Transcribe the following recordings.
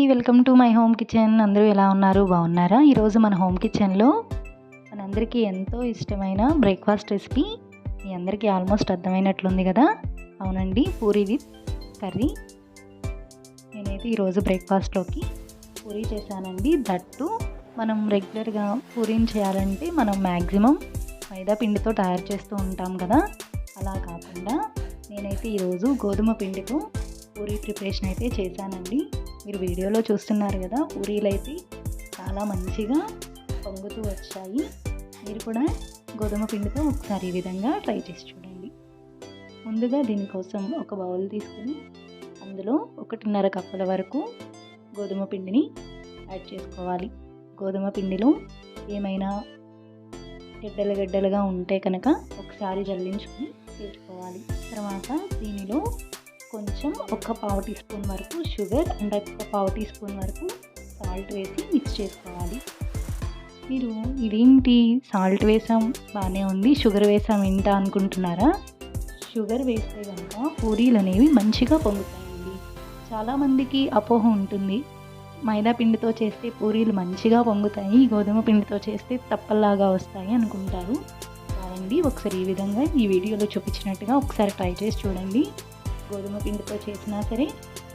Welcome to my home kitchen. అందరూ ఎలా ఉన్నారు? బాగున్నారా? ఈరోజు మన హోమ్ కిచెన్లో మనందరికీ ఎంతో ఇష్టమైన బ్రేక్ఫాస్ట్ రెసిపీ మీ అందరికీ ఆల్మోస్ట్ అర్థమైనట్లుంది కదా. అవునండి, పూరీ విత్ కర్రీ. నేనైతే ఈరోజు బ్రేక్ఫాస్ట్లోకి పూరీ చేశానండి. దట్టు మనం రెగ్యులర్గా పూరీని చేయాలంటే మనం మ్యాక్సిమం మైదా పిండితో తయారు చేస్తూ ఉంటాం కదా. అలా కాకుండా నేనైతే ఈరోజు గోధుమ పిండితో పూరీ ప్రిపరేషన్ అయితే చేశానండి. మీరు వీడియోలో చూస్తున్నారు కదా, పూరీలు అయితే చాలా మంచిగా పొంగుతూ వచ్చాయి. మీరు కూడా గోధుమ పిండితో ఒకసారి ఈ విధంగా ట్రై చేసి చూడండి. ముందుగా దీనికోసం ఒక బౌల్ తీసుకుని అందులో 1.5 కప్పుల వరకు గోధుమ పిండిని యాడ్ చేసుకోవాలి. గోధుమ పిండిలో ఏమైనా గడ్డలుగా ఉంటే కనుక ఒకసారి జల్లించుకుని తీసుకోవాలి. తర్వాత దీనిలో కొంచెం 1/4 టీ స్పూన్ వరకు షుగర్ అండ్ 1/4 టీ స్పూన్ వరకు సాల్ట్ వేసి మిక్స్ చేసుకోవాలి. మీరు ఇదేంటి సాల్ట్ వేసాం బాగానే ఉంది, షుగర్ వేసాం ఏంటా అనుకుంటున్నారా? షుగర్ వేస్తే కనుక పూరీలు అనేవి మంచిగా పొంగుతాయండి. చాలామందికి అపోహ ఉంటుంది, మైదా పిండితో చేస్తే పూరీలు మంచిగా పొంగుతాయి, గోధుమ పిండితో చేస్తే తప్పల్లాగా వస్తాయి అనుకుంటారు. కాదండి, ఒకసారి ఈ విధంగా ఈ వీడియోలో చూపించినట్టుగా ఒకసారి ట్రై చేసి చూడండి. గోధుమ పిండితో చేసినా సరే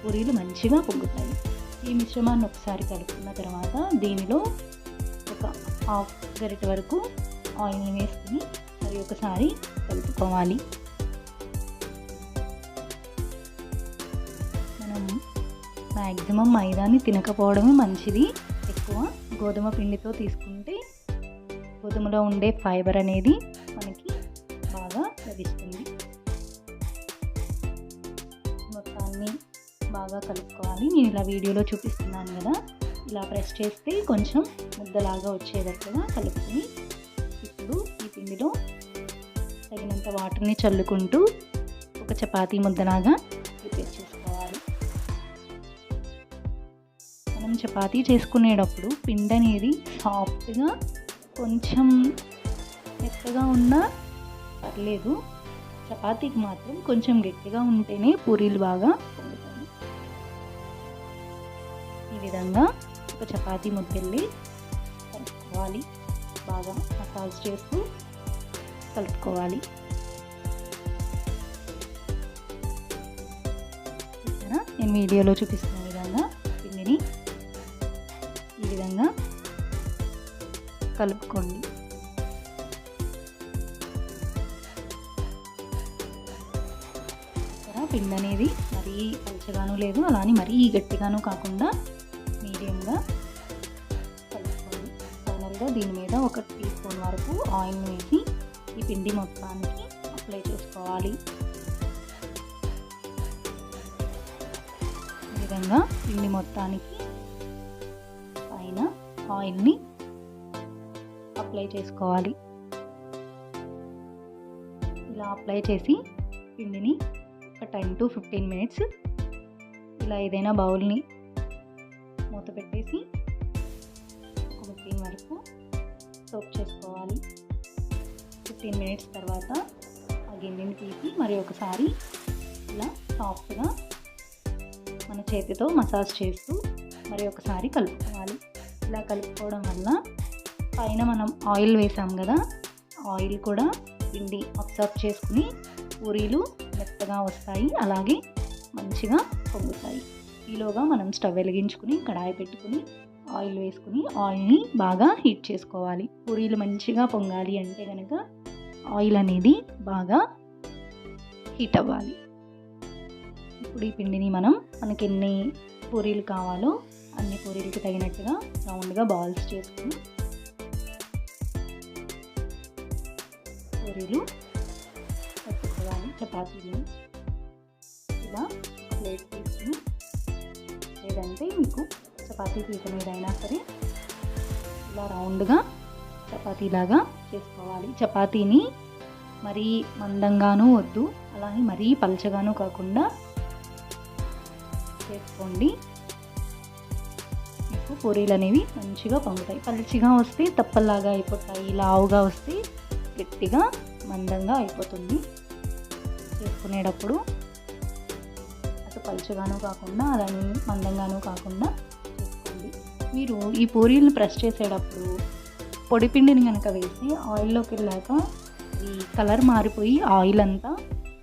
పూరీలు మంచిగా పొంగుతాయి. ఈ మిశ్రమాన్ని ఒకసారి కలుపుకున్న తర్వాత దీనిలో ఒక 1/2 గరిట వరకు ఆయిల్ని వేసుకుని మరి ఒకసారి కలుపుకోవాలి. మనం మ్యాక్సిమం మైదాని తినకపోవడమే మంచిది. ఎక్కువ గోధుమ పిండితో తీసుకుంటే గోధుమలో ఉండే ఫైబర్ అనేది మనకి బాగా లభిస్తుంది. మొత్తాన్ని బాగా కలుపుకోవాలి. నేను ఇలా వీడియోలో చూపిస్తున్నాను కదా, ఇలా ప్రెస్ చేస్తే కొంచెం ముద్దలాగా వచ్చేటట్టుగా కలుపుకొని ఇప్పుడు ఈ పిండిలో తగినంత వాటర్ని చల్లుకుంటూ ఒక చపాతీ ముద్దలాగా ప్రిపేర్ చేసుకోవాలి. మనం చపాతీ చేసుకునేటప్పుడు పిండి అనేది సాఫ్ట్గా కొంచెం మెత్తగా ఉన్నా పర్లేదు, చపాతీకి మాత్రం కొంచెం గట్టిగా ఉంటేనే పూరీలు బాగా పొంగుతాయి. ఈ విధంగా ఒక చపాతీ ముద్దల్ని కలుపుకోవాలి. బాగా మసాజ్ చేస్తూ కలుపుకోవాలి. నేను వీడియోలో చూపిస్తున్న విధంగా పిండిని ఈ విధంగా కలుపుకోండి. పిండి అనేది మరీ పలచగాను లేదు, అలానే మరీ గట్టిగాను కాకుండా మీడియంగా కలుపుకోండి. ఫైనల్గా దీని మీద 1 టీ స్పూన్ వరకు ఆయిల్ వేసి ఈ పిండి మొత్తానికి అప్లై చేసుకోవాలి. ఈ విధంగా పిండి మొత్తానికి పైన ఆయిల్ని అప్లై చేసుకోవాలి. ఇలా అప్లై చేసి పిండిని ఒక 10 to 15 మినిట్స్ ఇలా ఏదైనా బౌల్ని మూత పెట్టేసి ఒక 15 వరకు సోక్ చేసుకోవాలి. 15 మినిట్స్ తర్వాత ఆ గిన్నెని తీసి మరి ఒకసారి ఇలా సాఫ్ట్గా మన చేతితో మసాజ్ చేస్తూ మరి ఒకసారి కలుపుకోవాలి. ఇలా కలుపుకోవడం వల్ల పైన మనం ఆయిల్ వేసాం కదా, ఆయిల్ కూడా పిండి అబ్జర్వ్ చేసుకుని పూరీలు మెత్తగా వస్తాయి, అలాగే మంచిగా పొంగుతాయి. ఈలోగా మనం స్టవ్ వెలిగించుకుని కడాయి పెట్టుకుని ఆయిల్ వేసుకుని ఆయిల్ని బాగా హీట్ చేసుకోవాలి. పూరీలు మంచిగా పొంగాలి అంటే కనుక ఆయిల్ అనేది బాగా హీట్ అవ్వాలి. ఇప్పుడు ఈ పిండిని మనకి ఎన్ని పూరీలు కావాలో అన్ని పూరీలకి తగినట్టుగా రౌండ్గా బాల్స్ చేసుకుని పూరీలు చపాతీలు ఇలా ప్లేట్ తీసుకుని, లేదంటే మీకు చపాతీ పీట మీద అయినా సరే ఇలా రౌండ్గా చపాతీలాగా చేసుకోవాలి. చపాతీని మరీ మందంగానూ వద్దు, అలాగే మరీ పలచగాను కాకుండా చేసుకోండి. మీకు పూరీలు అనేవి మంచిగా పొంగుతాయి. పలుచగా వస్తే తప్పల్లాగా అయిపోతాయి, లావుగా వస్తే గట్టిగా మందంగా అయిపోతుంది. చేసుకునేటప్పుడు అటు పలుచగాను కాకుండా అలానే మందంగాను కాకుండా మీరు ఈ పూరీలను ప్రెస్ చేసేటప్పుడు పొడి పిండిని కనుక వేసి ఆయిల్లోకి వెళ్ళాక ఈ కలర్ మారిపోయి ఆయిల్ అంతా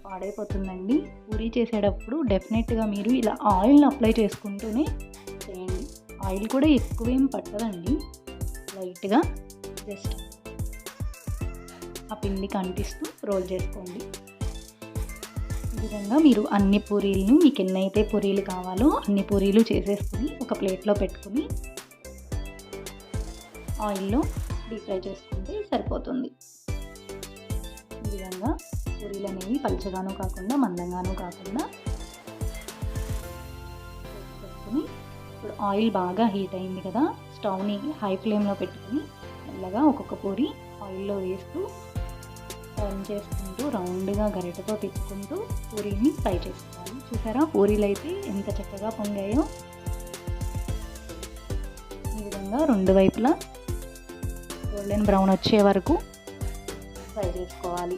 పాడైపోతుందండి. పూరీ చేసేటప్పుడు డెఫినెట్గా మీరు ఇలా ఆయిల్ని అప్లై చేసుకుంటూనే చేయండి. ఆయిల్ కూడా ఎక్కువేం పట్టదండి, లైట్గా జస్ట్ ఆ పిండికి అంటిస్తూ రోల్ చేసుకోండి. ఈ విధంగా మీరు అన్ని పూరీలను మీకు ఎన్నైతే పూరీలు కావాలో అన్ని పూరీలు చేసేసుకుని ఒక ప్లేట్లో పెట్టుకుని ఆయిల్లో డీప్ ఫ్రై చేసుకుంటే సరిపోతుంది. ఈ విధంగా పూరీలు అనేవి పలుచగాను కాకుండా మందంగాను కాకుండా చేసుకుని ఇప్పుడు ఆయిల్ బాగా హీట్ అయింది కదా, స్టవ్ని హై ఫ్లేమ్లో పెట్టుకుని మెల్లగా ఒక్కొక్క పూరి ఆయిల్లో వేస్తూ టర్న్ చేసుకుంటూ రౌండ్గా గరిటెతో తిప్పుకుంటూ పూరీని ఫ్రై చేసుకోవాలి. చూసారా పూరీలు అయితే ఎంత చక్కగా పొంగాయో. ఈ విధంగా రెండు వైపులా గోల్డెన్ బ్రౌన్ వచ్చే వరకు ఫ్రై చేసుకోవాలి.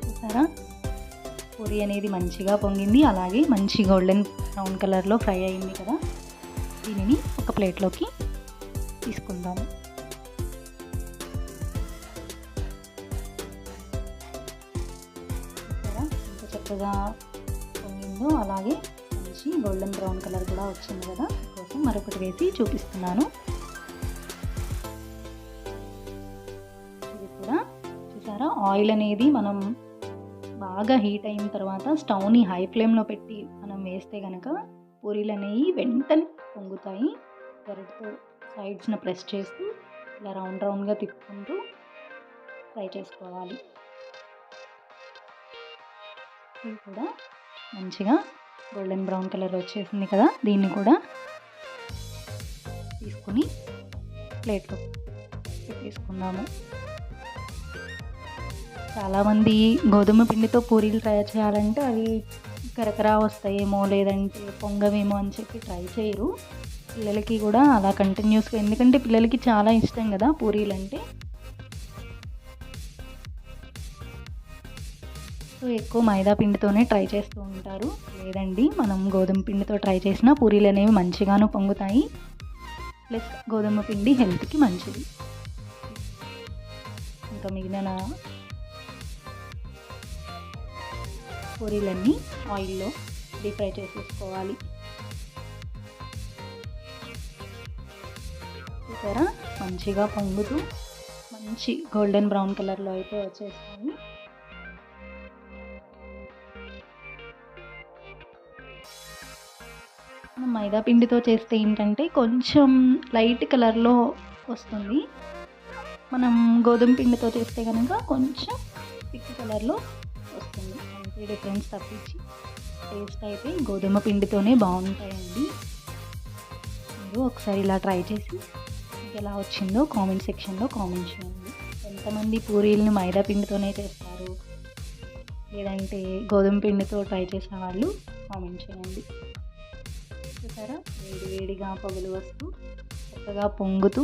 చూసారా పూరీ అనేది మంచిగా పొంగింది, అలాగే మంచి గోల్డెన్ బ్రౌన్ కలర్లో ఫ్రై అయింది కదా. దీనిని ఒక ప్లేట్లోకి తీసుకుందాము. చక్కగా పొంగిందో అలాగే మంచి గోల్డెన్ బ్రౌన్ కలర్ కూడా వచ్చింది కదా. కోసం మరొకటి వేసి చూపిస్తున్నాను. ఇది కూడా చూసారా ఆయిల్ అనేది మనం బాగా హీట్ అయిన తర్వాత స్టవ్ని హై ఫ్లేమ్లో పెట్టి మనం వేస్తే కనుక పూరీలు అనేవి వెంటనే పొంగుతాయి. గరిటెతో సైడ్స్ని ప్రెస్ చేస్తూ ఇలా రౌండ్గా తిప్పుకుంటూ ఫ్రై చేసుకోవాలి. ఇది కూడా మంచిగా గోల్డెన్ బ్రౌన్ కలర్ వచ్చేసింది కదా. దీన్ని కూడా తీసుకుని ప్లేట్లో పెట్టేసుకుందాము. చాలామంది గోధుమ పిండితో పూరీలు తయారు చేయాలంటే అవి కరకరా వస్తాయేమో లేదంటే పొంగవేమో అని చెప్పి ట్రై చేయరు. పిల్లలకి కూడా అలా కంటిన్యూస్గా, ఎందుకంటే పిల్లలకి చాలా ఇష్టం కదా పూరీలు అంటే. సో ఎక్కువ మైదా పిండితోనే ట్రై చేస్తూ ఉంటారు. లేదండి మనం గోధుమ పిండితో ట్రై చేసిన పూరీలు అనేవి మంచిగాను పొంగుతాయి. ప్లస్ గోధుమ పిండి హెల్త్కి మంచిది. ఇంకా మిగిలిన పూరీలన్నీ ఆయిల్లో డీప్ ఫ్రై చేసేసుకోవాలి. చూసారా మంచిగా పొంగుతూ మంచి గోల్డెన్ బ్రౌన్ కలర్లో అయితే వచ్చేస్తాయి. మనం మైదా పిండితో చేస్తే ఏంటంటే కొంచెం లైట్ కలర్లో వస్తుంది. మనం గోధుమ పిండితో చేస్తే కనుక కొంచెం థిక్ కలర్లో వస్తుంది. అంతే డిఫరెన్స్ తప్పించి టేస్ట్ అయితే గోధుమ పిండితోనే బాగుంటాయండి. మీరు ఒకసారి ఇలా ట్రై చేసి మీకు ఎలా వచ్చిందో కామెంట్ సెక్షన్లో కామెంట్ చేయండి. ఎంతమంది పూరీలను మైదా పిండితోనే చేస్తారు లేదంటే గోధుమ పిండితో ట్రై చేసిన వాళ్ళు కామెంట్ చేయండి. చూసారా వేడిగా పొగలు వస్తూ చక్కగా పొంగుతూ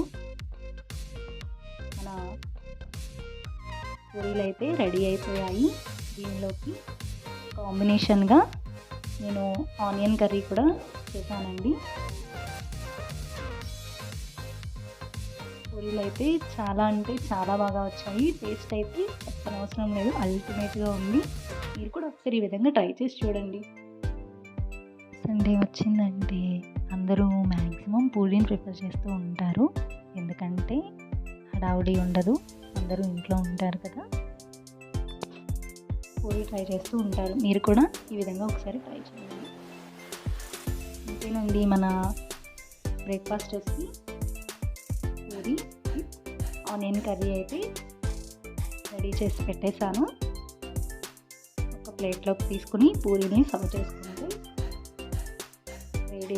మన పూరీలు అయితే రెడీ అయిపోయాయి. దీనిలోకి కాంబినేషన్గా నేను ఆనియన్ కర్రీ కూడా చేశానండి. పూరీలు అయితే చాలా అంటే చాలా బాగా వచ్చాయి. టేస్ట్ అయితే చెప్పనవసరం లేదు, అల్టిమేట్గా ఉంది. మీరు కూడా ఒకసారి ఈ విధంగా ట్రై చేసి చూడండి. సండే వచ్చిందంటే అందరూ మ్యాక్సిమం పూరీని ప్రిఫర్ చేస్తూ ఉంటారు. ఎందుకంటే హడావుడి ఉండదు, అందరూ ఇంట్లో ఉంటారు కదా. పూరీ ట్రై చేస్తూ ఉంటారు. మీరు కూడా ఈ విధంగా ఒకసారి ట్రై చేయండి. అంతేనండి, మన బ్రేక్ఫాస్ట్ వచ్చి పూరీ ఆనియన్ కర్రీ అయితే రెడీ చేసి పెట్టేశాను. ఒక ప్లేట్లోకి తీసుకుని పూరీని సర్వ్ చేసుకుంటే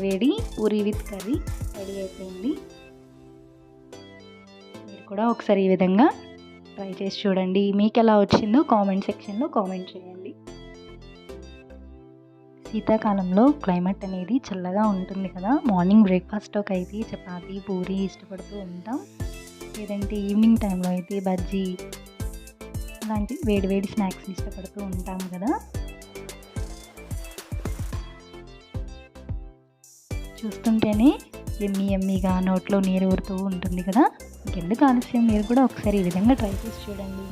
వేడి పూరీ విత్ కర్రీ రెడీ అయిపోయింది. మీరు కూడా ఒకసారి ఈ విధంగా ట్రై చేసి చూడండి. మీకు ఎలా వచ్చిందో కామెంట్ సెక్షన్లో కామెంట్ చేయండి. శీతాకాలంలో క్లైమేట్ అనేది చల్లగా ఉంటుంది కదా. మార్నింగ్ బ్రేక్ఫాస్ట్లోకి అయితే చపాతీ పూరీ ఇష్టపడుతూ ఉంటాం. లేదంటే ఈవినింగ్ టైంలో అయితే బజ్జీ అలాంటి వేడి స్నాక్స్ ఇష్టపడుతూ ఉంటాం కదా. చూస్తుంటేనే ఎమ్మీగా నోట్లో నీరు ఊరుతూ ఉంటుంది కదా. ఇంకెందుకు ఆలస్యం, మీరు కూడా ఒకసారి ఈ విధంగా ట్రై చేసి చూడండి.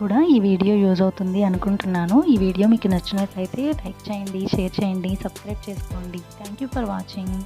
కూడా ఈ వీడియో యూజ్ అవుతుంది అనుకుంటున్నాను. ఈ వీడియో మీకు నచ్చినట్లయితే లైక్ చేయండి, షేర్ చేయండి, సబ్స్క్రైబ్ చేసుకోండి. Thank you for watching.